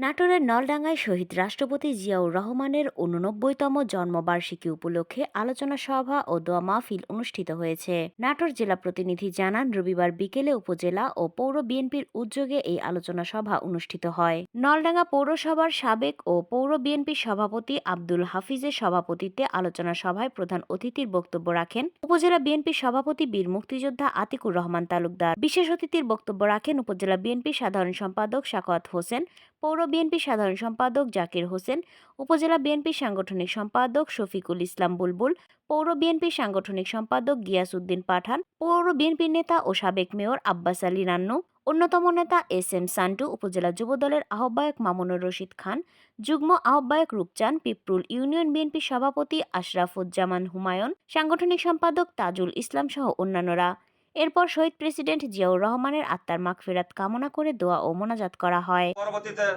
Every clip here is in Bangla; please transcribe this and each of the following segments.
নাটোরের নলডাঙ্গায় শহীদ রাষ্ট্রপতি জিয়াউর রহমানের ৮৯তম জন্মবার্ষিকী উপলক্ষে আলোচনা সভা ও দোয়া মাহফিল অনুষ্ঠিত হয়েছে। নাটোর জেলা প্রতিনিধি জানান, রবিবার বিকেলে উপজেলা ও পৌর বিএনপির উদ্যোগে এই আলোচনা সভা অনুষ্ঠিত হয়। নলডাঙ্গা পৌরসভার সাবেক ও পৌর বিএনপির সভাপতি আব্দুল হাফিজের সভাপতিত্বে আলোচনা সভায় প্রধান অতিথির বক্তব্য রাখেন উপজেলা বিএনপির সভাপতি বীর মুক্তিযোদ্ধা আতিকুর রহমান তালুকদার। বিশেষ অতিথির বক্তব্য রাখেন উপজেলা বিএনপির সাধারণ সম্পাদক সাখাওয়াত হোসেন, পৌর বিএনপি সাধারণ সম্পাদক জাকির হোসেন, উপজেলা বিএনপি সাংগঠনিক সম্পাদক শফিকুল ইসলাম বুলবুল, পৌর বিএনপি সাংগঠনিক সম্পাদক গিয়াস উদ্দিন পাঠান, পৌর বিএনপির নেতা ও সাবেক মেয়র আব্বাস আলী নান্নু, অন্যতম নেতা এস এম সান্টু, উপজেলা যুবদলের আহ্বায়ক মামুনুর রশিদ খান, যুগ্ম আহ্বায়ক রূপচান, পিপরুল ইউনিয়ন বিএনপি সভাপতি আশরাফুজ্জামান হুমায়ুন, সাংগঠনিক সম্পাদক তাজুল ইসলাম সহ অন্যান্যরা। এরপর শহীদ প্রেসিডেন্ট জিয়াউর রহমানের আত্মার মাগফিরাত কামনা করে দোয়া ও মোনাজাত করা হয়। পরবর্তীতে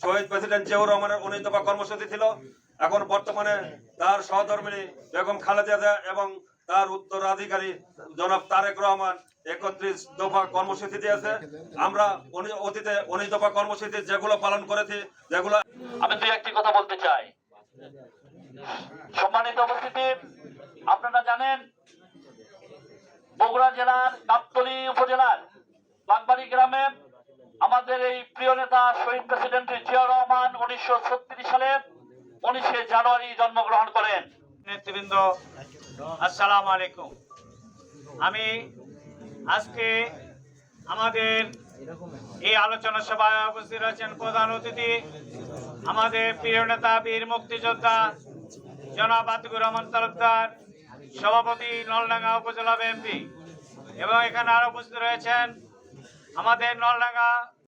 শহীদ প্রেসিডেন্ট জিয়াউর রহমানের ১৯ দফা কর্মসূচি ছিল। এখন বর্তমানে তার সহধর্মিণী বেগম খালেদা জিয়া এবং তার উত্তরাধিকারী জনাব তারেক রহমান ৩১ দফা কর্মসূচি দিয়েছে। আমরা অতীতে ১৯ দফা কর্মসূচি যেগুলো পালন করেছি, যেগুলো আমি দুই একটি কথা বলতে চাই। সম্মানিত উপস্থিতি, আপনারা জানেন বগুড়া জেলার গাবতলী উপজেলার বাগবাড়ি গ্রামে আমাদের এই প্রিয় নেতা শহীদ প্রেসিডেন্ট জিয়াউর রহমান ১৯৩৬ সালে ১৯শে জানুয়ারি জন্মগ্রহণ করেন। নেতৃবৃন্দ, আসসালামু আলাইকুম। আমি আজকে আমাদের এই আলোচনা সভায় উপস্থিত রয়েছেন প্রধান অতিথি আমাদের প্রিয় নেতা বীর মুক্তিযোদ্ধা জনাব আতিকুর রহমান তালুকদার, সভাপতি নলডাঙ্গা উপজেলা বিএনপি, এবং এখানে আরো উপস্থিত রয়েছেন আমাদের নলডাঙ্গা